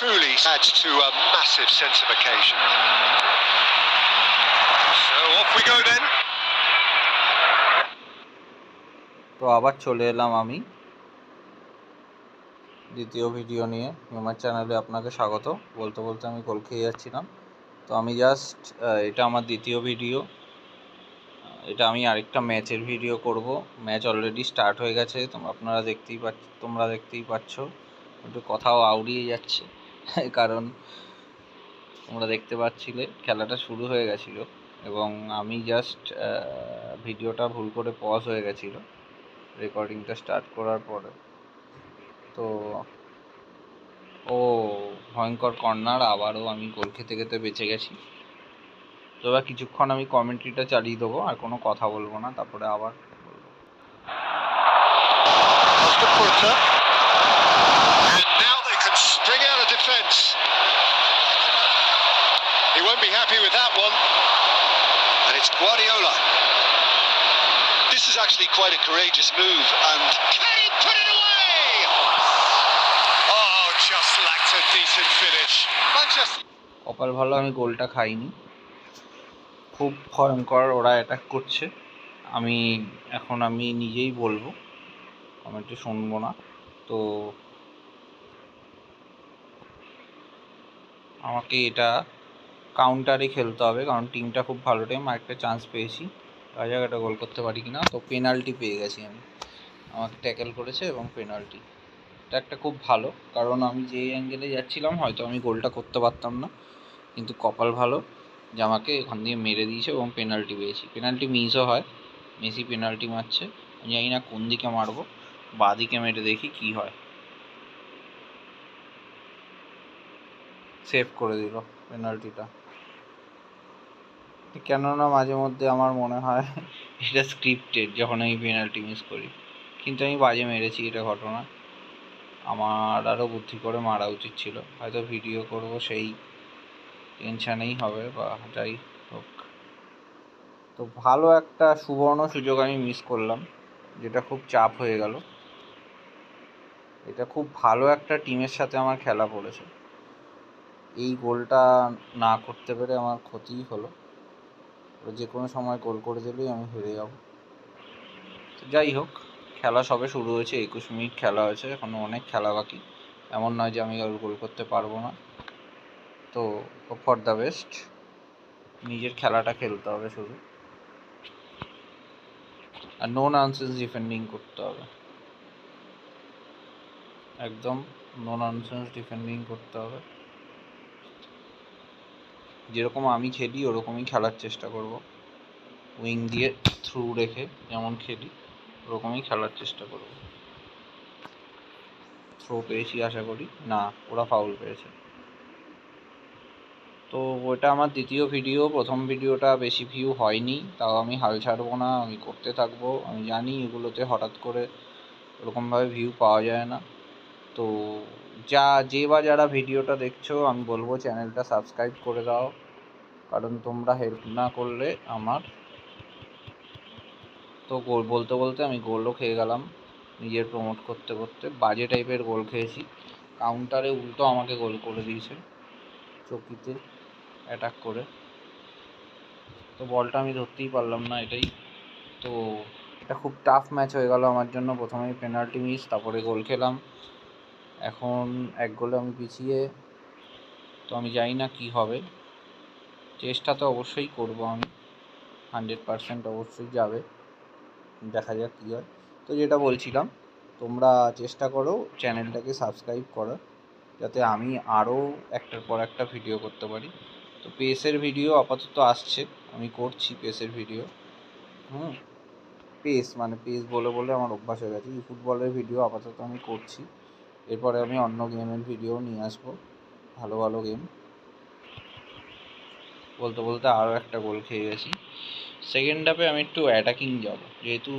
truly adds to a massive sense of occasion. So off we go then. তো আবার চলে এলাম আমি দ্বিতীয় ভিডিও নিয়ে। আমার চ্যানেলে আপনাকে স্বাগত। বলতে বলতে আমি গোল খেয়ে যাচ্ছিলাম। তো আমি জাস্ট এটা আমার দ্বিতীয় ভিডিও। এটা আমি আরেকটা ম্যাচের ভিডিও করব। ম্যাচ অলরেডি স্টার্ট হয়ে গেছে, তোমরা দেখতেই পাচ্ছ। একটু কথাও আউড়িয়ে যাচ্ছে কারণ তোমরা দেখতে পাচ্ছিলে খেলাটা শুরু হয়ে গেছিল এবং আমি জাস্ট ভিডিওটা ভুল করে পজ হয়ে গেছিলো রেকর্ডিংটা স্টার্ট করার পরে। তো ভয়ঙ্কর কর্নার, আবারও আমি গোল খেতে খেতে বেঁচে গেছি। তো এবার কিছুক্ষণ আমি কমেন্ট্রিটা চালিয়ে দেবো, আর কোনো কথা বলবো না, তারপরে আবার বলবো। And now they can spring out of defence. He won't be happy with that one. And it's Guardiola. This is actually quite a courageous move, and can he put it away? Oh, just lacked a decent finish. Manchester. কপাল ভালো আমি গোলটা খাইনি। খুব ভয়ঙ্কর ওরা attack করছে। আমি নিজেই বলবো, কমেন্টে শুনবো না। তো আমাকে এটা কাউন্টারে খেলতে হবে, কারণ টিমটা খুব ভালো টিম। আরেকটা চান্স পেয়েছি, জায়গাটা গোল করতে পারি কিনা। তো পেনাল্টি পেয়ে গেছি আমি, আমাকে ট্যাকেল করেছে এবং পেনাল্টি। এটা একটা খুব ভালো, কারণ আমি যেই অ্যাঙ্গেলে যাচ্ছিলাম হয়তো আমি গোলটা করতে পারতাম না, কিন্তু কপাল ভালো যে আমাকে এখান দিয়ে মেরে দিয়েছে এবং পেনাল্টি পেয়েছি। পেনাল্টি মিসও হয়, মেসি পেনাল্টি মারছে, আমি জানি না কোন দিকে মারবো, বাঁ দিকে মেরে দেখি কি হয়। সেভ করে দিল পেনাল্টিটা। কেননা মাঝে মধ্যে আমার মনে হয় এটা স্ক্রিপ্টেড যখন আমি পেনাল্টি মিস করি, কিন্তু আমি বাজে মেরেছি, এটা ঘটনা। আমার আরও বুদ্ধি করে মারা উচিত ছিল, হয়তো ভিডিও করব সেই টেনশানেই হবে বা যাই হোক। তো ভালো একটা সুবর্ণ সুযোগ আমি মিস করলাম, যেটা খুব চাপ হয়ে গেল। এটা খুব ভালো একটা টিমের সাথে আমার খেলা পড়েছে, এই গোলটা না করতে পেরে আমার ক্ষতিই হলো। যে কোনো সময় গোল করে দিলেই আমি হেরে যাব। তো যাই হোক, খেলা সবে শুরু হয়েছে, 21 মিনিট খেলা হয়েছে, এখনও অনেক খেলা বাকি। এমন নয় যে আমি আর গোল করতে পারবো না। তো ফর দ্য বেস্ট, নিজের খেলাটা খেলতে হবে শুধু, আর নো ননসেন্স ডিফেন্ডিং করতে হবে, একদম নো ননসেন্স ডিফেন্ডিং করতে হবে। যেরকম আমি খেলি ওরকমই খেলার চেষ্টা করব, উইং দিয়ে থ্রু রেখে যেমন খেলি ওরকমই খেলার চেষ্টা করব। থ্রো পেয়েছি আশা করি, না ওরা ফাউল পেয়েছে। তো ওটা আমার দ্বিতীয় ভিডিও। প্রথম ভিডিওটা বেশি ভিউ হয়নি, তাও আমি হাল ছাড়বো না, আমি করতে থাকবো। আমি জানি এগুলোতে হঠাৎ করে ওরকমভাবে ভিউ পাওয়া যায় না। তো যারা ভিডিওটা দেখছো, আমি বলবো চ্যানেলটা সাবস্ক্রাইব করে দাও, কারণ তোমরা হেল্প না করলে আমার। তো গোল বলতে বলতে আমি গোলও খেয়ে গেলাম, নিজের প্রমোট করতে করতে বাজে টাইপের গোল খেয়েছি। কাউন্টারে উল্টো আমাকে গোল করে দিয়েছে চকিতে অ্যাটাক করে। তো বলটা আমি ধরতেই পারলাম না, এটাই। তো এটা খুব টাফ ম্যাচ হয়ে গেল আমার জন্য। প্রথমেই পেনাল্টি মিস, তারপরে গোল খেলাম, এখন এক গোলে আমি পিছিয়ে। তো আমি জানি না কি হবে, চেষ্টা তো অবশ্যই করব আমি, 100% অবশ্যই যাবে, দেখা যাক কী হয়। তো যেটা বলছিলাম, তোমরা চেষ্টা করো চ্যানেলটাকে সাবস্ক্রাইব করার, যাতে আমি আরও একটার পর একটা ভিডিও করতে পারি। তো পেসের ভিডিও আপাতত আসছে, আমি করছি পেসের ভিডিও। পেস বলে বলে আমার অভ্যাস হয়ে গেছে। ফুটবলের ভিডিও আপাতত আমি করছি, এরপরে আমি অন্য গেমের ভিডিও নিয়ে আসবো, ভালো ভালো গেম। বলতে বলতে আরও একটা গোল খেয়ে গেছি। সেকেন্ড হাফে আমি একটু অ্যাটাকিং যাব, যেহেতু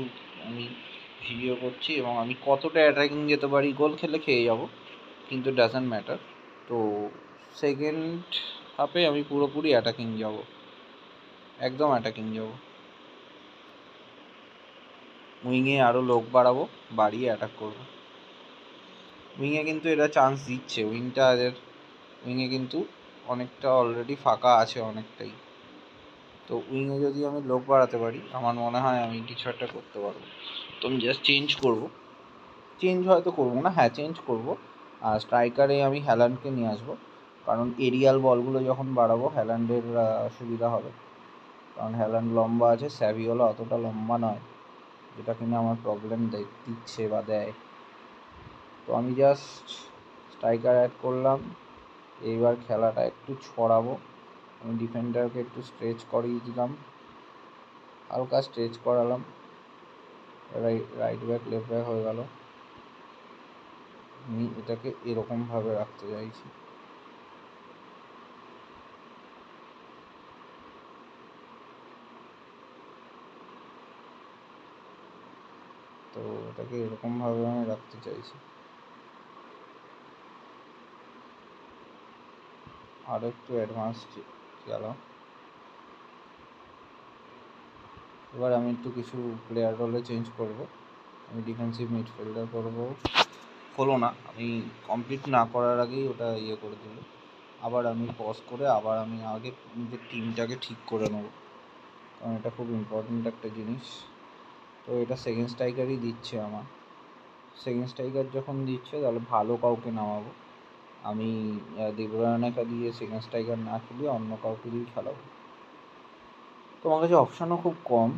আমি ভিডিও করছি এবং আমি কতটা অ্যাটাকিং যেতে পারি, গোল খেলে খেয়ে যাব, কিন্তু ডাজন্ট ম্যাটার। তো সেকেন্ড হাফে আমি পুরোপুরি অ্যাটাকিং যাব, একদম অ্যাটাকিং যাব। উইংয়ে আরও লোক বাড়িয়ে অ্যাটাক করব। উইংয়ে কিন্তু এরা চান্স দিচ্ছে, উইংটা এদের উইংয়ে কিন্তু অনেকটা অলরেডি ফাঁকা আছে, অনেকটাই। তো উইংয়ে যদি আমি লোক বাড়াতে পারি, আমার মনে হয় আমি কিছু একটা করতে পারবো। তো আমি জাস্ট চেঞ্জ হয়তো করবো না, হ্যাঁ চেঞ্জ করবো। আর স্ট্রাইকারে আমি হ্যালান্ডকে নিয়ে আসবো, কারণ এরিয়াল বলগুলো যখন বাড়াবো হ্যালান্ডের সুবিধা হবে। কারণ হ্যালান্ড লম্বা আছে, স্যাভিওলা অতটা লম্বা নয়, যেটা কিনা আমার প্রবলেম দিচ্ছে বা দেয়। তো আমি জাস্ট স্ট্রাইকার অ্যাড করলাম। এইবার খেলাটা একটু ছড়াবো। আমি ডিফেন্ডারকে একটু স্ট্রেচ করিয়ে দিলাম, হালকা স্ট্রেচ করালাম। রাইট ব্যাক লেফট ব্যাক হয়ে গেল। আমি এটাকে এরকমভাবে রাখতে চাইছি। তো এটাকে এরকমভাবে আমি রাখতে চাইছি। আরও একটু অ্যাডভান্স গেলাম। এবার আমি একটু কিছু প্লেয়ার রোলে চেঞ্জ করব। আমি ডিফেন্সিভ মিডফিল্ডার করব। হলো না, আমি কমপ্লিট না করার আগেই ওটা ইয়ে করে দিল। আবার আমি পজ করে আবার আমি আগে নিজের টিমটাকে ঠিক করে নেব, কারণ এটা খুব ইম্পর্ট্যান্ট একটা জিনিস। তো এটা সেকেন্ড স্ট্রাইকারই দিচ্ছে আমার। সেকেন্ড স্ট্রাইকার যখন দিচ্ছে তাহলে ভালো কাউকে নামাবো। আমি ডি ব্রুয়নেকে দিয়ে সেকেন্ড স্ট্রাইকার না খেলিয়ে অন্য কাউকে দিয়ে খেলাবো। তোমার কাছে অপশানও খুব কম।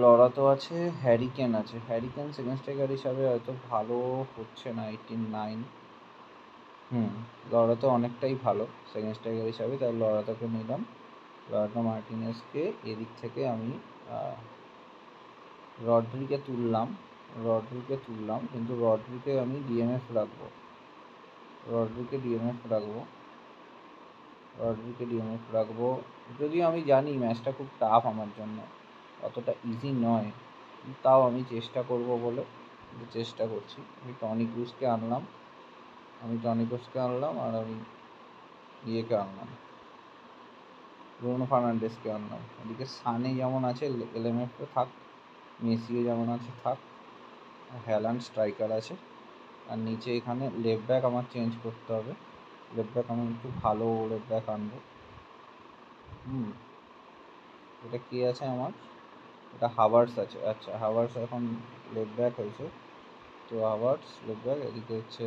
লরা তো আছে, হ্যারি কেন আছে। হ্যারি কেন সেকেন্ড স্ট্রাইকার হিসাবে হয়তো ভালো হচ্ছে না, 89। লরা তো অনেকটাই ভালো সেকেন্ড স্ট্রাইকার হিসাবে, তাই লরাটাকে নিলাম। লরাটো মার্টিনেজকে এদিক থেকে আমি রড্রিকে তুললাম, কিন্তু রড্রিকে আমি ডিএমএফ রাখবো। রড্রিকে ডিএমএফ রাখবো। যদিও আমি জানি ম্যাচটা খুব টাফ আমার জন্য, অতটা ইজি নয়, তাও আমি চেষ্টা করব বলে চেষ্টা করছি। আমি টনি ক্রুজকে আনলাম, আর আমি ইয়েকে আনলাম, ব্রুনো ফার্নান্ডেসকে আনলাম। এদিকে সানে যেমন আছে এলএমএফে থাক, মেসিও যেমন আছে থাক, হ্যালান্ড স্ট্রাইকার আছে। আর নিচে এখানে লেফট ব্যাক আমার চেঞ্জ করতে হবে। লেফট ব্যাক আমি একটু ভালো লেফট ব্যাক আনবো। এটা কে আছে আমার? এটা হাভার্টস আছে। আচ্ছা, হাভার্টস এখন লেফট ব্যাক হয়েছে। তো হাভার্টস লেফট ব্যাক। এদিকে হচ্ছে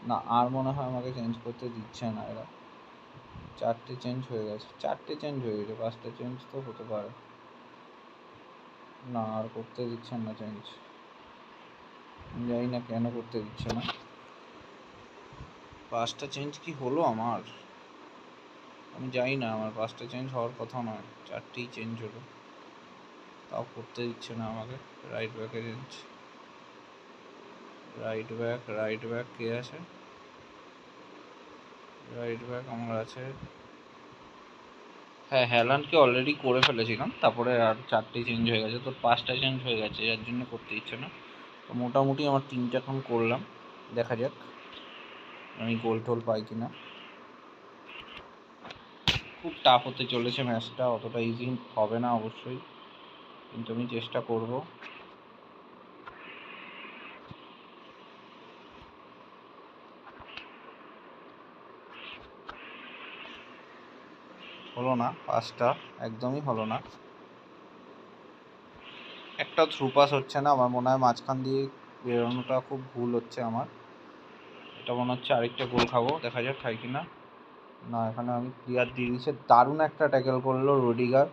না, আর মনে হয় আমাকে চেঞ্জ করতে দিচ্ছে না এরা। 4টে চেঞ্জ হয়ে গেছে, 5টা চেঞ্জ তো হতে পারে না, আর করতে দিচ্ছেন না চেঞ্জ। জানি না কেন করতে দিচ্ছে না। 5টা চেঞ্জ কি হলো আমার? আমি জানি না, আমার 5টা চেঞ্জ হওয়ার কথা নয়, 4টেই চেঞ্জ হলো, তাও করতে দিচ্ছে না আমাকে। রাইট ব্যাকে চেঞ্জ, রাইট ব্যাক কে আছে? রাইট ব্যাক আমার আছে, হ্যাঁ হ্যালান্ডকে অলরেডি করে ফেলেছিলাম, তারপরে আর 4টে চেঞ্জ হয়ে গেছে। তো 5টা চেঞ্জ হয়ে গেছে, যার জন্য করতে ইচ্ছে না। তো মোটামুটি আমার 3টে এখন করলাম, দেখা যাক আমি গোল টোল পাই কিনা। খুব টাফ হতে চলেছে ম্যাচটা, অতটা ইজি হবে না অবশ্যই, কিন্তু আমি চেষ্টা করব। হলো না, 5টা একদমই হলো না। একটা থ্রু পাস হচ্ছে না, আমার মনে হয় মাঝখান দিয়ে বেরোনোটা খুব ভুল হচ্ছে আমার। এটা মনে হচ্ছে আরেকটা গোল খাবো, দেখা যাক খাই কিনা। না, এখানে আমি ক্লিয়ার দিয়ে দিয়েছি। দারুণ একটা ট্যাকেল করলো রুডিগার,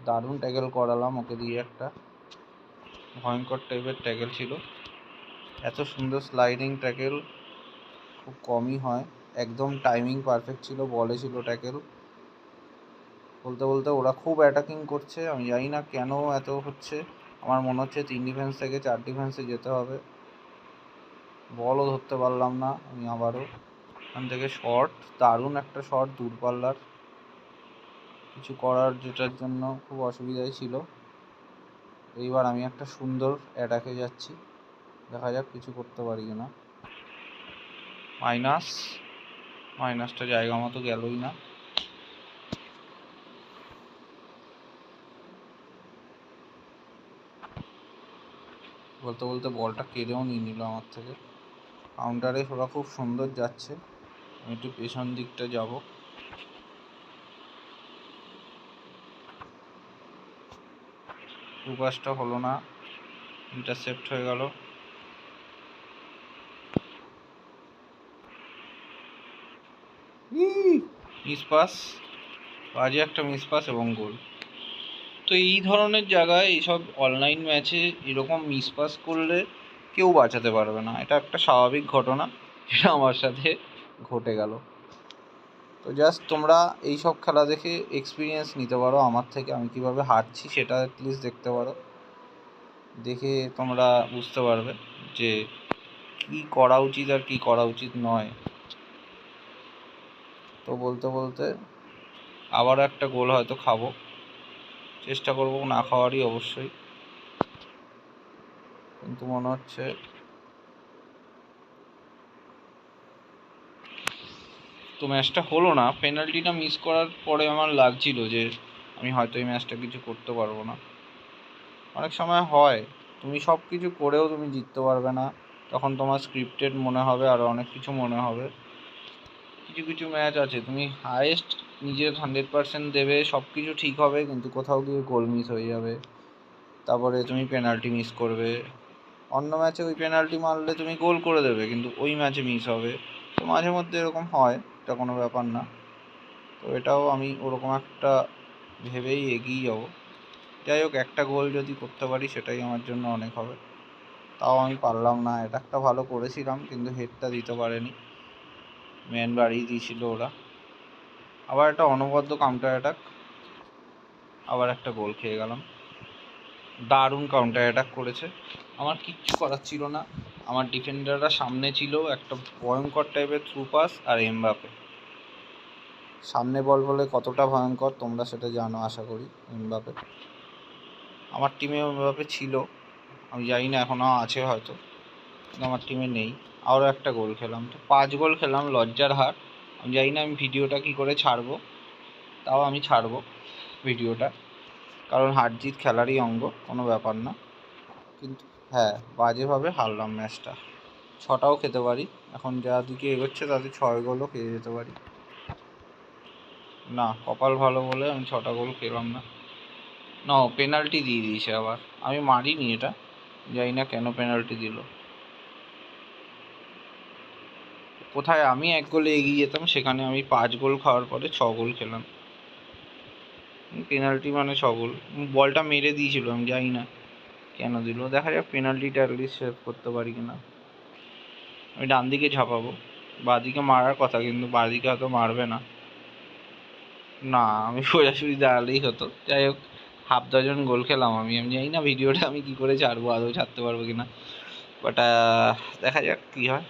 দারুণ ট্যাকেল করালাম ওকে দিয়ে, একটা ভয়ঙ্কর টাইপের ট্যাকেল ছিল। এত সুন্দর স্লাইডিং ট্যাকেল খুব কমই হয়, একদম টাইমিং পারফেক্ট ছিল, বলে ছিল ট্যাকেল। বলতে বলতে ওরা খুব অ্যাটাকিং করছে, আমি জানি না কেন এত হচ্ছে। আমার মনে হচ্ছে 3 ডিফেন্স থেকে 4 ডিফেন্সে যেতে হবে। বলও ধরতে পারলাম না আমি আবারও। এখান থেকে শট, দারুণ একটা শট, দূরপাল্লার, কিছু করার যেটার জন্য খুব অসুবিধাই ছিল। এইবার আমি একটা সুন্দর অ্যাটাকে যাচ্ছি, দেখা যাক কিছু করতে পারি কিনা। মাইনাসটা জায়গা মতো গেলই না। বলতে বলতে বলটা কেড়েও নিয়ে নিল আমার থেকে। কাউন্টারে ওরা খুব সুন্দর যাচ্ছে, আমি একটু পেছন দিকটা যাব। পাসটা হলো না, ইন্টারসেপ্ট হয়ে গেল। মিস পাস, বাজে একটা মিস পাস এবং গোল। তো এই ধরনের জায়গায় এইসব অনলাইন ম্যাচে এরকম মিস পাস করলে কেউ বাঁচাতে পারবে না, এটা একটা স্বাভাবিক ঘটনা, যেটা আমার সাথে ঘটে গেল। তো জাস্ট তোমরা এই সব খেলা দেখে এক্সপিরিয়েন্স নিতে পারো আমার থেকে, আমি কীভাবে হারছি সেটা অ্যাটলিস্ট দেখতে পারো। দেখে তোমরা বুঝতে পারবে যে কী করা উচিত আর কী করা উচিত নয়। তো বলতে বলতে আবারও একটা গোল হয়তো খাবো, চেষ্টা করবো না খাওয়ারই অবশ্যই, কিন্তু মনে হচ্ছে তো ম্যাচটা হলো না। পেনাল্টিটা মিস করার পরে আমার লাগছিল যে আমি হয়তো এই ম্যাচটা কিছু করতে পারবো না। অনেক সময় হয় তুমি সব কিছু করেও তুমি জিততে পারবে না, তখন তোমার স্ক্রিপ্টেড মনে হবে, আরও অনেক কিছু মনে হবে। কিছু কিছু ম্যাচ আছে তুমি হায়েস্ট নিজের 100% দেবে, সব কিছু ঠিক হবে, কিন্তু কোথাও গিয়ে গোল মিস হয়ে যাবে, তারপরে তুমি পেনাল্টি মিস করবে। অন্য ম্যাচে ওই পেনাল্টি মারলে তুমি গোল করে দেবে, কিন্তু ওই ম্যাচে মিস হবে। তো মাঝে মধ্যে এরকম হয়, এটা কোনো ব্যাপার না। তো এটাও আমি ওরকম একটা ভেবেই এগিয়ে যাবো। যাই হোক, একটা গোল যদি করতে পারি সেটাই আমার জন্য অনেক হবে। তাও আমি পারলাম না, এটা একটা ভালো করেছিলাম কিন্তু হেডটা দিতে পারেনি, ম্যান বাড়িয়ে দিয়েছিল ওরা। আবার একটা অনবদ্য কাউন্টার অ্যাটাক, আবার একটা গোল খেয়ে গেলাম। দারুণ কাউন্টার অ্যাটাক করেছে, আমার কিচ্ছু করার ছিল না। আমার ডিফেন্ডাররা সামনে ছিল, একটা ভয়ঙ্কর টাইপের থ্রু পাস আর এমবাপে। সামনে বল বলে কতটা ভয়ঙ্কর তোমরা সেটা জানো আশা করি। এমবাপে, আমার টিমে এমবাপে ছিল, আমি জানি না এখনও আছে হয়তো, কিন্তু আমার টিমে নেই। আরও একটা গোল খেলাম, তো 5 গোল খেলাম, লজ্জার হার। আমি জানি না আমি ভিডিওটা কী করে ছাড়বো, তাও আমি ছাড়বো ভিডিওটা, কারণ হার জিত খেলারই অঙ্গ, কোনো ব্যাপার না। কিন্তু হ্যাঁ, বাজেভাবে হারলাম ম্যাচটা। 6টাও খেতে পারি, এখন যা দিকে এগোচ্ছে তাতে 6 গোলও খেয়ে যেতে পারি। না, কপাল ভালো বলে আমি 6টা গোল খেলাম না। না, পেনাল্টি দিয়ে দিয়েছে আবার, আমি মারিনি এটা, জানি না কেন পেনাল্টি দিল। কোথায় আমি 1 গোলে এগিয়ে যেতাম, সেখানে আমি 5 গোল খাওয়ার পরে 6 গোল খেলাম। পেনাল্টি মানে 6 গোল, বলটা মেরে দিয়েছিল, আমি জানি না কেন দিল। দেখা যাক পেনাল্টিটা অ্যাটলিস্ট সেভ করতে পারি কিনা। আমি ডান দিকে ঝাঁপাবো, বাঁ দিকে মারার কথা, কিন্তু বাঁ দিকে হয়তো মারবে না। না, আমি সোজাসুজি দাঁড়ালেই হতো। যাই হোক, হাফ ডজন গোল খেলাম আমি জানি না ভিডিওটা আমি কী করে ছাড়বো, আদৌ ছাড়তে পারবো কি না, বাট দেখা যাক কী হয়।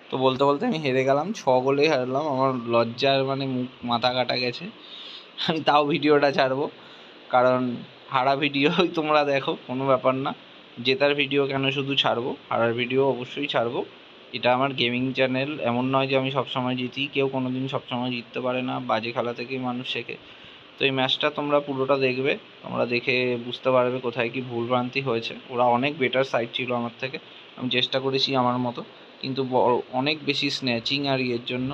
তো বলতে বলতে আমি হেরে গেলাম, 6 গোলেই হারলাম। আমার লজ্জার মানে মুখ মাথা কাটা গেছে। আমি তাও ভিডিওটা ছাড়বো, কারণ হারা ভিডিওই তোমরা দেখো, কোনো ব্যাপার না। জেতার ভিডিও কেন শুধু ছাড়বো, হারার ভিডিও অবশ্যই ছাড়বো। এটা আমার গেমিং চ্যানেল, এমন নয় যে আমি সবসময় জিতি, কেউ কোনো দিন সবসময় জিততে পারে না, বাজে খেলা থেকেই মানুষ শেখে। তো এই ম্যাচটা তোমরা পুরোটা দেখবে, তোমরা দেখে বুঝতে পারবে কোথায় কী ভুলভ্রান্তি হয়েছে। ওরা অনেক বেটার সাইড ছিল আমার থেকে, আমি চেষ্টা করেছি আমার মতো, কিন্তু অনেক বেশি স্ন্যাচিং আর ইয়ের জন্য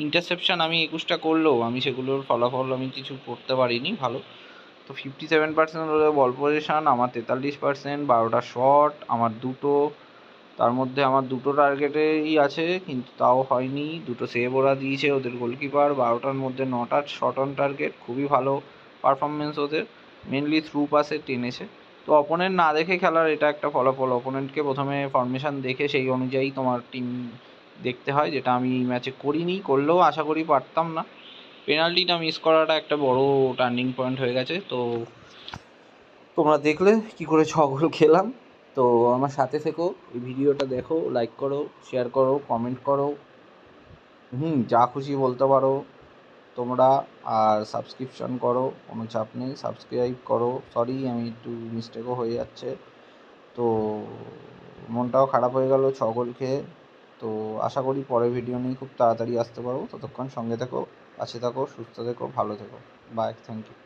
ইন্টারসেপশান আমি 21টা করলেও আমি সেগুলোর ফলাফল আমি কিছু করতে পারিনি ভালো। তো 57% হলো বল পজিশন, আমার 43%, 12টা শট, আমার 2টো, তার মধ্যে আমার 2টো টার্গেটেই আছে, কিন্তু তাও হয়নি। 2টো সেভ ওরা দিয়েছে, ওদের গোলকিপার। 12টার মধ্যে 9টা শট অন টার্গেট, খুবই ভালো পারফরমেন্স ওদের, মেনলি থ্রু পাসে টেনেছে। তো অপোনেন্ট না দেখে খেলার এটা একটা ফলাফল। অপোনেন্টকে প্রথমে ফরমেশান দেখে সেই অনুযায়ী তোমার টিম দেখতে হয়, যেটা আমি এই ম্যাচে করিনি, করলেও আশা করি পারতাম না। পেনাল্টিটা মিস করাটা একটা বড় টার্নিং পয়েন্ট হয়ে গেছে। তো তোমরা দেখলে কি করে 6 গোল খেলাম। তো আমার সাথে থেকো, এই ভিডিওটা দেখো, লাইক করো, শেয়ার করো, কমেন্ট করো, যা খুশি বলতে পারো তোমরা। আর সাবস্ক্রিপশন করো, কোনো চাপ নেই, সাবস্ক্রাইব করো। সরি, আমি একটু মিস্টেকও হয়ে যাচ্ছে। তো মনটাও খারাপ হয়ে গেল 6 গোল খেয়ে। তো আশা করি পরের ভিডিও নিয়ে খুব তাড়াতাড়ি আসতে পারবো। ততক্ষণ সঙ্গে থেকো, পাশে থাকো, সুস্থ থেকো, ভালো থেকো। Bye, thank you.